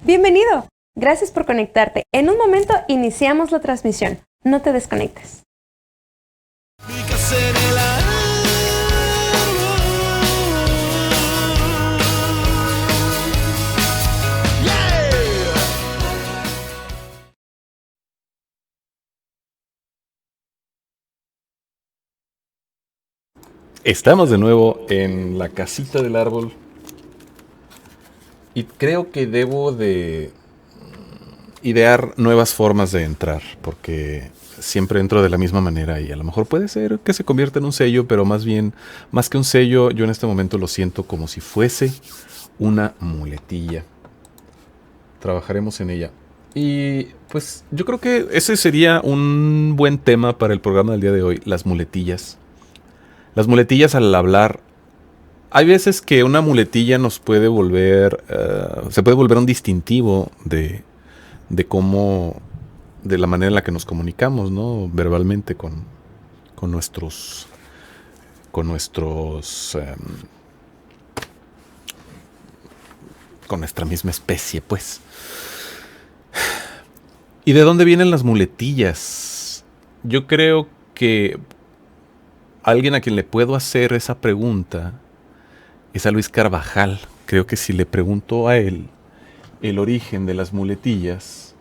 Bienvenido. Gracias por conectarte. En un momento iniciamos la transmisión. No te desconectes. Estamos de nuevo en la casita del árbol y creo que debo de idear nuevas formas de entrar, porque siempre entro de la misma manera y a lo mejor puede ser que se convierta en un sello, pero más que un sello, yo en este momento lo siento como si fuese una muletilla. Trabajaremos en ella. Y pues yo creo que ese sería un buen tema para el programa del día de hoy, las muletillas. Las muletillas al hablar. Hay veces que una muletilla nos puede volver, se puede volver un distintivo de cómo, de la manera en la que nos comunicamos, ¿no? Verbalmente con nuestros, con nuestra misma especie, pues. ¿Y de dónde vienen las muletillas? Yo creo que alguien a quien le puedo hacer esa pregunta es a Luis Carvajal. Creo que si le pregunto a él el origen de las muletillas,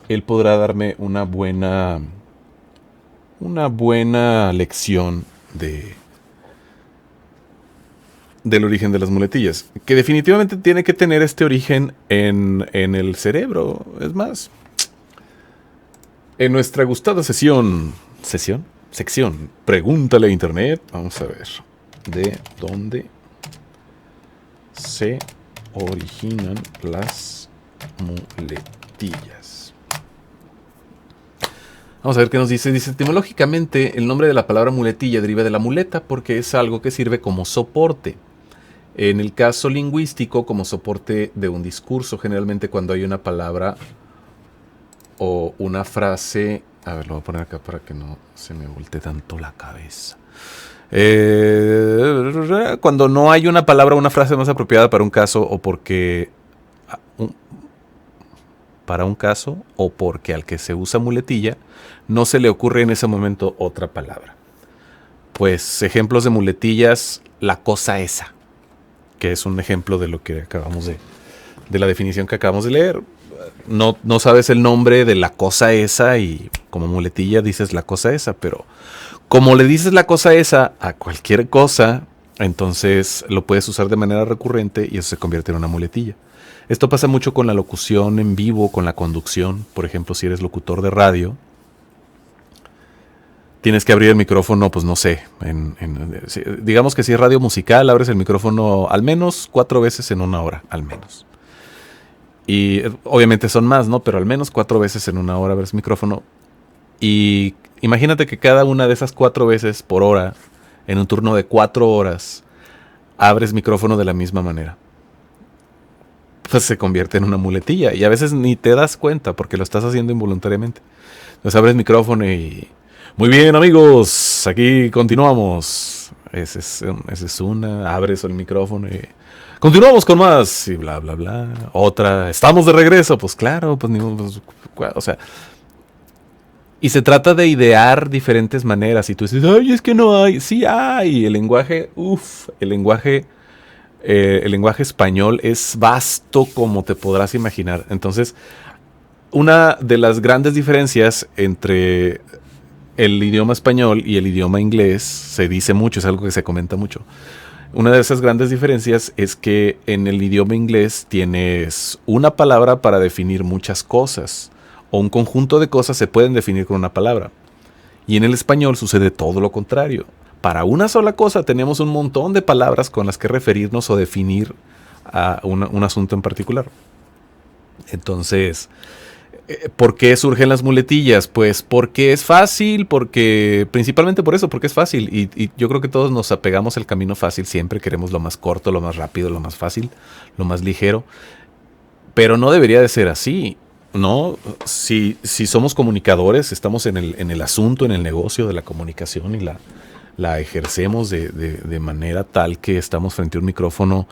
él podrá darme una buena lección del origen de las muletillas, que definitivamente tiene que tener este origen en el cerebro. Es más, en nuestra gustada sección, Pregúntale a Internet, vamos a ver de dónde se originan las muletillas. Vamos a ver qué nos dice. Dice, etimológicamente, el nombre de la palabra muletilla deriva de la muleta porque es algo que sirve como soporte. En el caso lingüístico, como soporte de un discurso, generalmente cuando hay una palabra o una frase. A ver, lo voy a poner acá para que no se me voltee tanto la cabeza. Cuando no hay una palabra o una frase más apropiada para un caso o porque al que se usa muletilla no se le ocurre en ese momento otra palabra. Pues ejemplos de muletillas, la cosa esa, que es un ejemplo de lo que acabamos de la definición que acabamos de leer. No sabes el nombre de la cosa esa y como muletilla dices la cosa esa, pero como le dices la cosa esa a cualquier cosa, entonces lo puedes usar de manera recurrente y eso se convierte en una muletilla. Esto pasa mucho con la locución en vivo, con la conducción. Por ejemplo, si eres locutor de radio, tienes que abrir el micrófono, pues no sé, digamos que si es radio musical, abres el micrófono al menos 4 veces en una hora, al menos. Y obviamente son más, ¿no? Pero al menos 4 veces en una hora abres el micrófono. Y imagínate que cada una de esas 4 veces por hora, en un turno de 4 horas, abres micrófono de la misma manera. Pues se convierte en una muletilla. Y a veces ni te das cuenta porque lo estás haciendo involuntariamente. Entonces abres micrófono y... Muy bien, amigos, aquí continuamos. Esa es una. Abres el micrófono y... Continuamos con más y bla, bla, bla. Otra, estamos de regreso. Pues claro, o sea. Y se trata de idear diferentes maneras. Y tú dices, ay, es que no hay. Sí hay. El lenguaje español es vasto como te podrás imaginar. Entonces, una de las grandes diferencias entre el idioma español y el idioma inglés, se dice mucho, es algo que se comenta mucho. Una de esas grandes diferencias es que en el idioma inglés tienes una palabra para definir muchas cosas, o un conjunto de cosas se pueden definir con una palabra. Y en el español sucede todo lo contrario. Para una sola cosa tenemos un montón de palabras con las que referirnos o definir a un asunto en particular. Entonces, ¿por qué surgen las muletillas? Pues porque es fácil, principalmente por eso, porque es fácil. Y yo creo que todos nos apegamos al camino fácil, siempre queremos lo más corto, lo más rápido, lo más fácil, lo más ligero. Pero no debería de ser así, ¿no? Si somos comunicadores, estamos en el asunto, en el negocio de la comunicación y la ejercemos de manera tal que estamos frente a un micrófono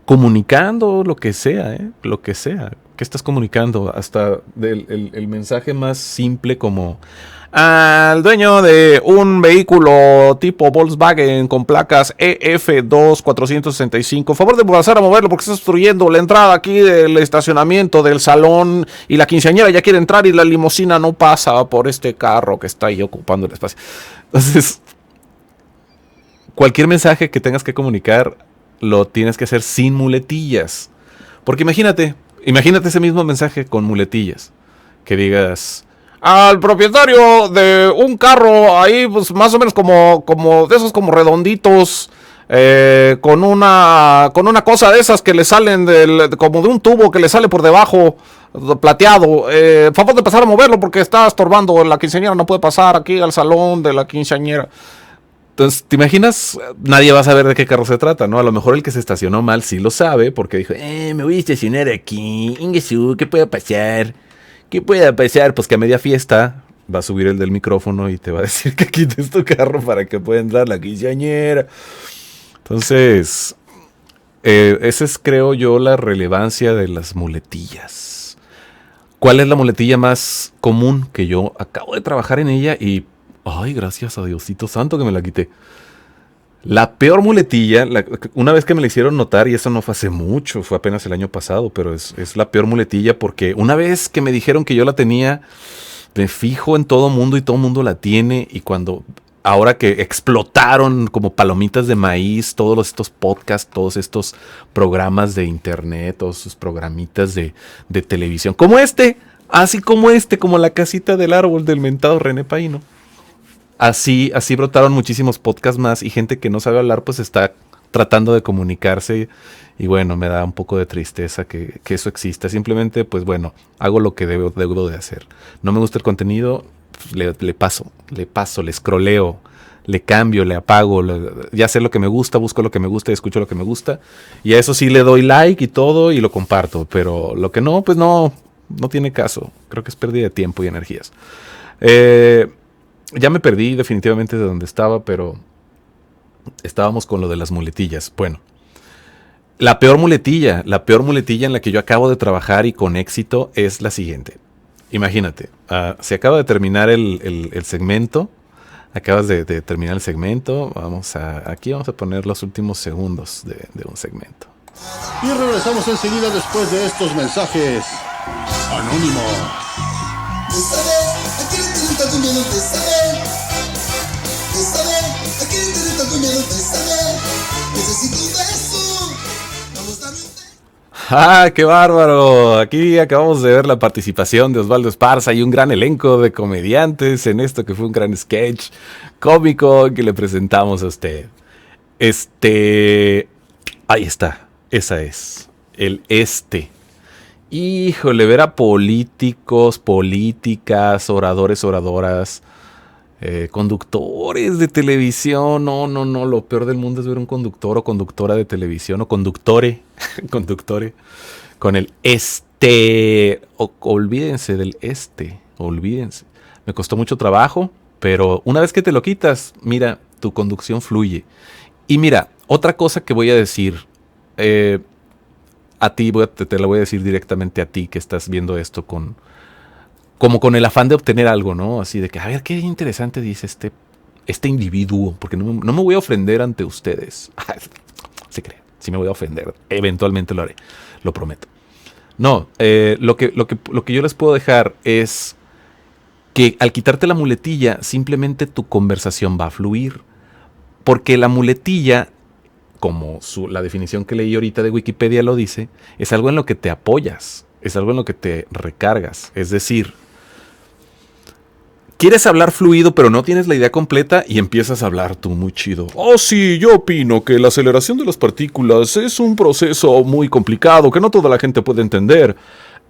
comunicando lo que sea, lo que sea. ¿Qué estás comunicando? Hasta el mensaje más simple como al dueño de un vehículo tipo Volkswagen con placas EF2465, favor de pasar a moverlo porque está obstruyendo la entrada aquí del estacionamiento del salón y la quinceañera ya quiere entrar y la limusina no pasa por este carro que está ahí ocupando el espacio. Entonces, cualquier mensaje que tengas que comunicar lo tienes que hacer sin muletillas. Porque imagínate ese mismo mensaje con muletillas. Que digas, al propietario de un carro ahí, pues más o menos como de esos como redonditos, con una cosa de esas que le salen como de un tubo que le sale por debajo, plateado. Favor de pasar a moverlo porque está estorbando, la quinceañera no puede pasar aquí al salón de la quinceañera. Entonces, ¿te imaginas? Nadie va a saber de qué carro se trata, ¿no? A lo mejor el que se estacionó mal sí lo sabe, porque dijo, me voy a estacionar aquí, Ingesú, ¿qué puede pasar? ¿Qué puede pasar? Pues que a media fiesta va a subir el del micrófono y te va a decir que quites tu carro para que pueda entrar la quinceañera. Entonces, esa es, creo yo, la relevancia de las muletillas. ¿Cuál es la muletilla más común? Que yo acabo de trabajar en ella y... ay, gracias a Diosito Santo que me la quité. La peor muletilla, una vez que me la hicieron notar, y eso no fue hace mucho, fue apenas el año pasado, pero es la peor muletilla porque una vez que me dijeron que yo la tenía, me fijo en todo mundo y todo mundo la tiene. Y ahora que explotaron como palomitas de maíz todos estos podcasts, todos estos programas de internet, todos sus programitas de televisión, como como la casita del árbol del mentado René Paino. Así brotaron muchísimos podcasts más y gente que no sabe hablar pues está tratando de comunicarse y bueno, me da un poco de tristeza que eso exista. Simplemente pues bueno, hago lo que debo de hacer. No me gusta el contenido, pues, le paso, le scrolleo, le cambio, le apago, ya sé lo que me gusta, busco lo que me gusta y escucho lo que me gusta. Y a eso sí le doy like y todo y lo comparto, pero lo que no, pues no tiene caso. Creo que es pérdida de tiempo y energías. Ya me perdí definitivamente de donde estaba, pero estábamos con lo de las muletillas. Bueno, la peor muletilla en la que yo acabo de trabajar y con éxito es la siguiente. Imagínate, se acaba de terminar el segmento, acabas de terminar el segmento, aquí vamos a poner los últimos segundos de un segmento. Y regresamos enseguida después de estos mensajes anónimos. ¿A quién le gusta tu miedo de saber? ¿A quién le gusta tu miedo de saber? Necesito un beso. Vamos, dame un beso. ¡Ah, qué bárbaro! Aquí acabamos de ver la participación de Osvaldo Esparza y un gran elenco de comediantes en esto que fue un gran sketch cómico que le presentamos a usted. Ahí está. Esa es. Híjole, ver a políticos, políticas, oradores, oradoras, conductores de televisión. No, lo peor del mundo es ver un conductor o conductora de televisión o conductore con el olvídense del olvídense. Me costó mucho trabajo, pero una vez que te lo quitas, mira, tu conducción fluye. Y mira, otra cosa que voy a decir, a ti, te la voy a decir directamente a ti que estás viendo esto como con el afán de obtener algo, ¿no? Así de que, a ver, qué interesante dice este individuo, porque no me voy a ofender ante ustedes. Se cree, sí me voy a ofender, eventualmente lo haré, lo prometo. No, lo que yo les puedo dejar es que al quitarte la muletilla, simplemente tu conversación va a fluir, porque la muletilla, como la definición que leí ahorita de Wikipedia lo dice, es algo en lo que te apoyas, es algo en lo que te recargas. Es decir, quieres hablar fluido, pero no tienes la idea completa y empiezas a hablar tú muy chido. Oh, sí, yo opino que la aceleración de las partículas es un proceso muy complicado que no toda la gente puede entender.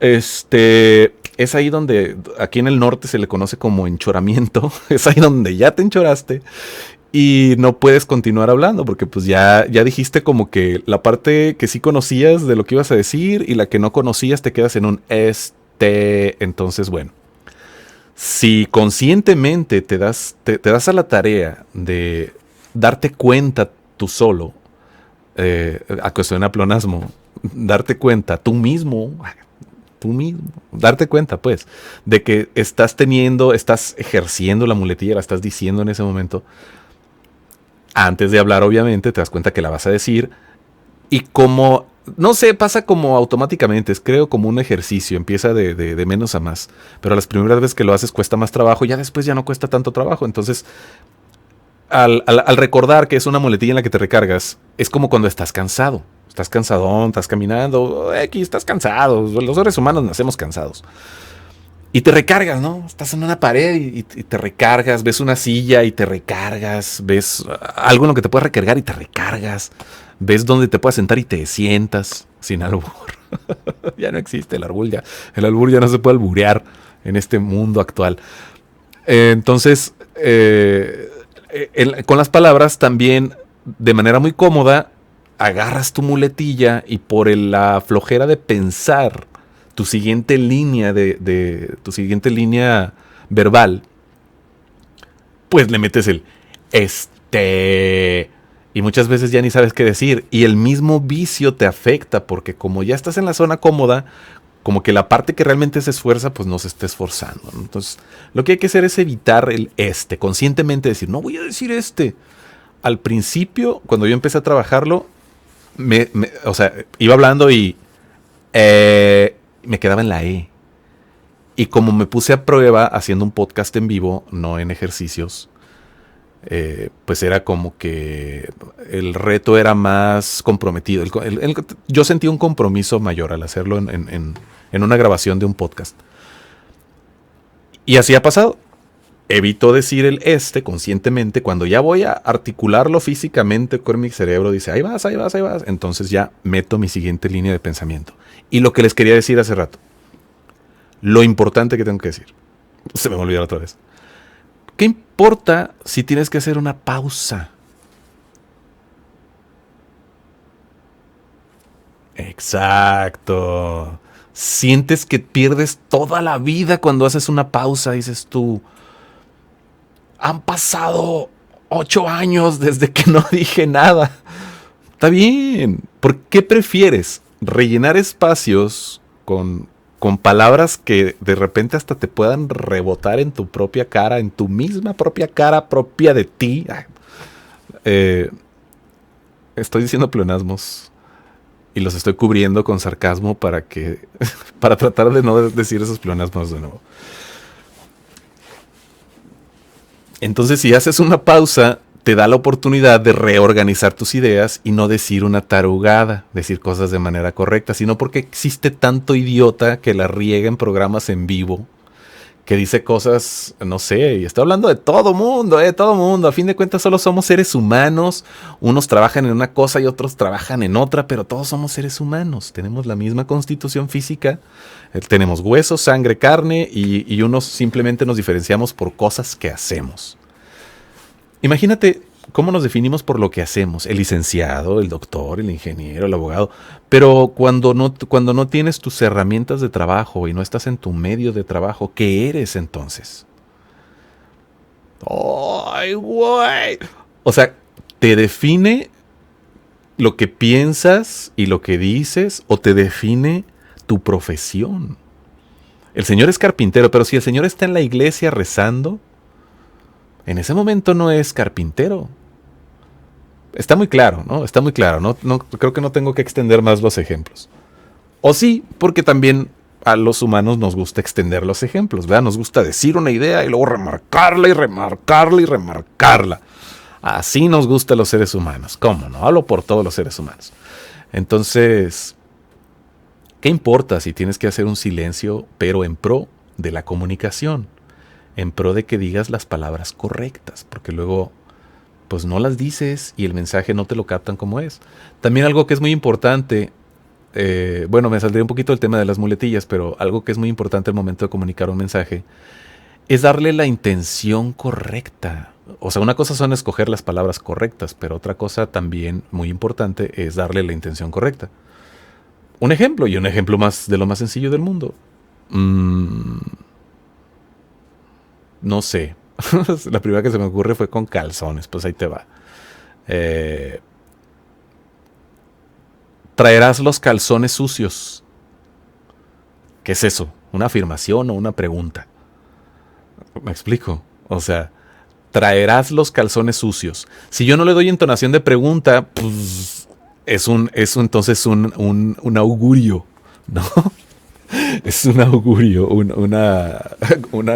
Es ahí donde, aquí en el norte se le conoce como enchoramiento. Es ahí donde ya te enchoraste. Y no puedes continuar hablando porque pues ya dijiste como que la parte que sí conocías de lo que ibas a decir y la que no conocías te quedas en un Entonces, bueno, si conscientemente te das a la tarea de darte cuenta tú solo, a cuestión de pleonasmo, darte cuenta tú mismo, tú mismo. Darte cuenta, pues, de que estás ejerciendo la muletilla, la estás diciendo en ese momento. Antes de hablar, obviamente, te das cuenta que la vas a decir. Y como, no sé, pasa como automáticamente. Es creo como un ejercicio. Empieza de menos a más. Pero las primeras veces que lo haces cuesta más trabajo. Ya después ya no cuesta tanto trabajo. Entonces, al recordar que es una muletilla en la que te recargas, es como cuando estás cansado. Estás cansadón, estás caminando. Aquí estás cansado. Los seres humanos nacemos cansados. Y te recargas, ¿no? Estás en una pared y te recargas, ves una silla y te recargas, ves algo en lo que te puedes recargar y te recargas, ves dónde te puedes sentar y te sientas, sin albur. Ya no existe el albur, el albur ya no se puede alburear en este mundo actual. Entonces, con las palabras también, de manera muy cómoda, agarras tu muletilla y por la flojera de pensar tu siguiente línea tu siguiente línea verbal, pues le metes el y muchas veces ya ni sabes qué decir y el mismo vicio te afecta porque como ya estás en la zona cómoda, como que la parte que realmente se esfuerza pues no se está esforzando, ¿no? Entonces lo que hay que hacer es evitar el conscientemente decir, no voy a decir Al principio, cuando yo empecé a trabajarlo, o sea, iba hablando y me quedaba en la E. Y como me puse a prueba haciendo un podcast en vivo, no en ejercicios, pues era como que el reto era más comprometido. Yo sentí un compromiso mayor al hacerlo en una grabación de un podcast. Y así ha pasado. Evito decir el conscientemente. Cuando ya voy a articularlo físicamente con mi cerebro, dice, ahí vas, ahí vas, ahí vas. Entonces ya meto mi siguiente línea de pensamiento. Y lo que les quería decir hace rato. Lo importante que tengo que decir. Se me olvidó otra vez. ¿Qué importa si tienes que hacer una pausa? Exacto. Sientes que pierdes toda la vida cuando haces una pausa, dices tú. Han pasado 8 años desde que no dije nada. Está bien. ¿Por qué prefieres rellenar espacios con palabras que de repente hasta te puedan rebotar en tu propia cara, en tu misma propia cara propia de ti? Estoy diciendo pleonasmos y los estoy cubriendo con sarcasmo para tratar de no decir esos pleonasmos de nuevo. Entonces, si haces una pausa, te da la oportunidad de reorganizar tus ideas y no decir una tarugada, decir cosas de manera correcta, sino porque existe tanto idiota que la riega en programas en vivo, que dice cosas, no sé, y estoy hablando de todo mundo, todo mundo. A fin de cuentas, solo somos seres humanos. Unos trabajan en una cosa y otros trabajan en otra, pero todos somos seres humanos. Tenemos la misma constitución física, tenemos huesos, sangre, carne, y unos simplemente nos diferenciamos por cosas que hacemos. Imagínate cómo nos definimos por lo que hacemos. El licenciado, el doctor, el ingeniero, el abogado. Pero cuando no tienes tus herramientas de trabajo y no estás en tu medio de trabajo, ¿qué eres entonces? ¡Ay, güey! O sea, ¿te define lo que piensas y lo que dices o te define tu profesión? El señor es carpintero, pero si el señor está en la iglesia rezando, en ese momento no es carpintero. Está muy claro, ¿no? Está muy claro. No, creo que no tengo que extender más los ejemplos. O sí, porque también a los humanos nos gusta extender los ejemplos, ¿verdad? Nos gusta decir una idea y luego remarcarla y remarcarla y remarcarla. Así nos gusta a los seres humanos. ¿Cómo no? Hablo por todos los seres humanos. Entonces, ¿qué importa si tienes que hacer un silencio, pero en pro de la comunicación? En pro de que digas las palabras correctas, porque luego pues no las dices y el mensaje no te lo captan como es. También algo que es muy importante, me saldría un poquito del tema de las muletillas, pero algo que es muy importante al momento de comunicar un mensaje es darle la intención correcta. O sea, una cosa son escoger las palabras correctas, pero otra cosa también muy importante es darle la intención correcta. Un ejemplo más de lo más sencillo del mundo. No sé. La primera que se me ocurre fue con calzones. Pues ahí te va. Traerás los calzones sucios. ¿Qué es eso? ¿Una afirmación o una pregunta? ¿Me explico? O sea, traerás los calzones sucios. Si yo no le doy entonación de pregunta, pues es entonces un augurio, ¿no? Es un augurio,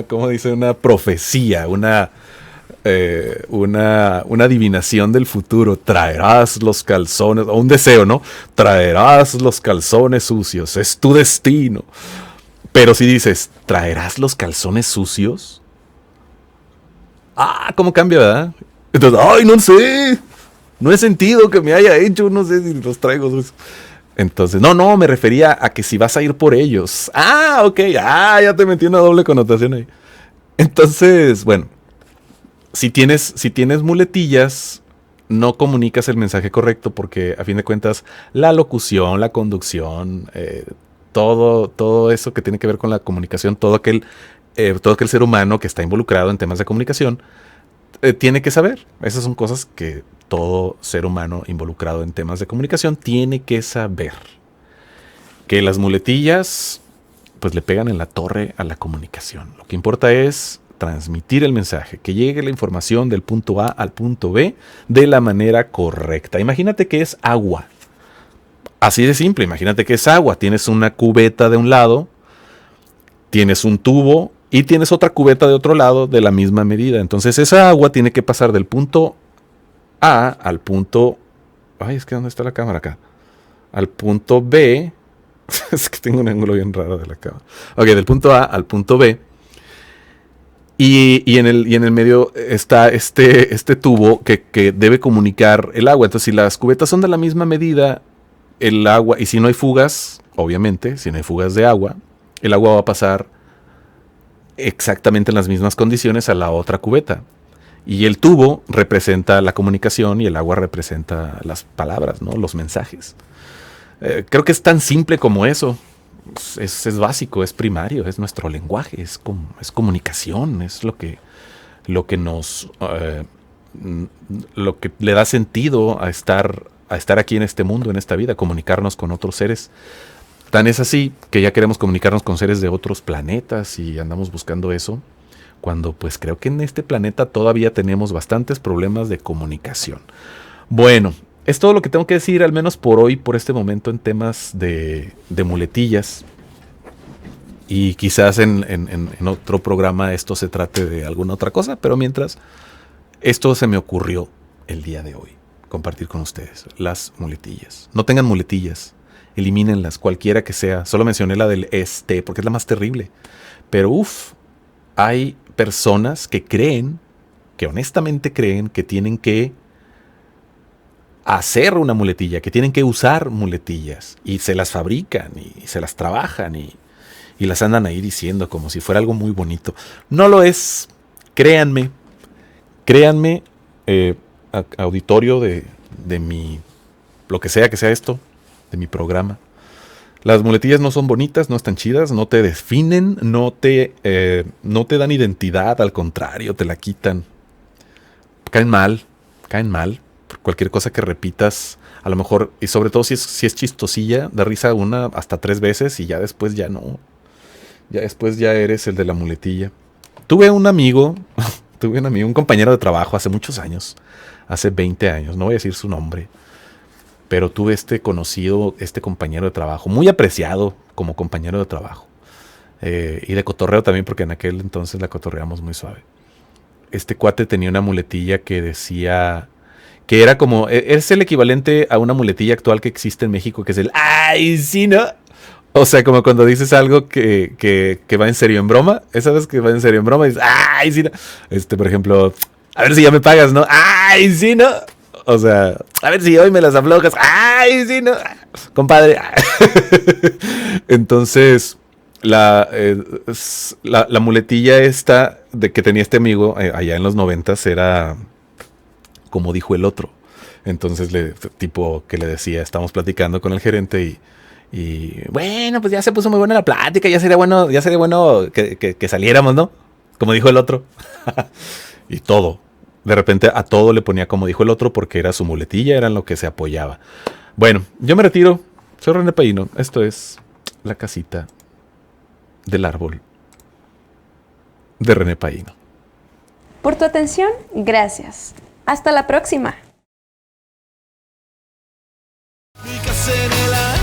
¿cómo dice? Una profecía, una adivinación del futuro. Traerás los calzones, o un deseo, ¿no? Traerás los calzones sucios, es tu destino. Pero si dices, ¿traerás los calzones sucios? ¿Cómo cambia, verdad? Entonces, no sé. No he sentido que me haya hecho, no sé si los traigo sucios. Entonces, no, me refería a que si vas a ir por ellos. Ok, ya te metí una doble connotación ahí. Entonces, bueno, si tienes muletillas, no comunicas el mensaje correcto porque a fin de cuentas la locución, la conducción, todo eso que tiene que ver con la comunicación, todo aquel ser humano que está involucrado en temas de comunicación tiene que saber. Esas son cosas que todo ser humano involucrado en temas de comunicación tiene que saber. Que las muletillas pues le pegan en la torre a la comunicación. Lo que importa es transmitir el mensaje, que llegue la información del punto A al punto B de la manera correcta. Imagínate que es agua. Así de simple, imagínate que es agua. Tienes una cubeta de un lado, tienes un tubo y tienes otra cubeta de otro lado de la misma medida. Entonces esa agua tiene que pasar del punto A al punto... es que ¿dónde está la cámara acá? Al punto B. Es que tengo un ángulo bien raro de la cámara. Del punto A al punto B. Y en el medio está este tubo que debe comunicar el agua. Entonces, si las cubetas son de la misma medida, el agua, y si no hay fugas, obviamente, si no hay fugas de agua, el agua va a pasar exactamente en las mismas condiciones a la otra cubeta. Y el tubo representa la comunicación y el agua representa las palabras, ¿no? Los mensajes. Creo que es tan simple como eso. Es básico, es primario, es nuestro lenguaje, es comunicación, es lo que nos lo que le da sentido a estar aquí en este mundo, en esta vida, comunicarnos con otros seres. Tan es así que ya queremos comunicarnos con seres de otros planetas y andamos buscando eso, cuando pues creo que en este planeta todavía tenemos bastantes problemas de comunicación. Bueno, es todo lo que tengo que decir, al menos por hoy, por este momento, en temas de muletillas. Y quizás en otro programa esto se trate de alguna otra cosa, pero mientras, esto se me ocurrió el día de hoy, compartir con ustedes las muletillas. No tengan muletillas, elimínenlas, cualquiera que sea. Solo mencioné la del porque es la más terrible. Pero hay personas que honestamente creen que tienen que hacer una muletilla, que tienen que usar muletillas y se las fabrican y se las trabajan y las andan ahí diciendo como si fuera algo muy bonito. No lo es, créanme, auditorio de mi, lo que sea esto, de mi programa. Las muletillas no son bonitas, no están chidas, no te definen, no te dan identidad, al contrario, te la quitan. Caen mal. Cualquier cosa que repitas, a lo mejor, y sobre todo si es chistosilla, da risa una hasta 3 veces y ya después ya no. Ya después ya eres el de la muletilla. Tuve un amigo, un compañero de trabajo hace muchos años, hace 20 años, no voy a decir su nombre, pero tuve este compañero de trabajo, muy apreciado como compañero de trabajo. Y de cotorreo también, porque en aquel entonces la cotorreamos muy suave. Este cuate tenía una muletilla que decía... que era como, es el equivalente a una muletilla actual que existe en México, que es el ¡ay, sí, no! O sea, como cuando dices algo que va en serio en broma, esa vez que va en serio en broma, dices ¡ay, sí, no! Por ejemplo, a ver si ya me pagas, ¿no? ¡Ay, sí, no! O sea, a ver si hoy me las aflojas, ¡ay, sí, no! Compadre. Entonces, la muletilla esta que tenía este amigo allá en los 90s era... como dijo el otro. Entonces, tipo que le decía, estamos platicando con el gerente y bueno, pues ya se puso muy buena la plática, ya sería bueno que saliéramos, ¿no? Como dijo el otro. Y todo. De repente a todo le ponía como dijo el otro porque era su muletilla, era en lo que se apoyaba. Bueno, yo me retiro. Soy René Paino. Esto es La Casita del árbol de René Paino. Por tu atención, gracias. Hasta la próxima. En el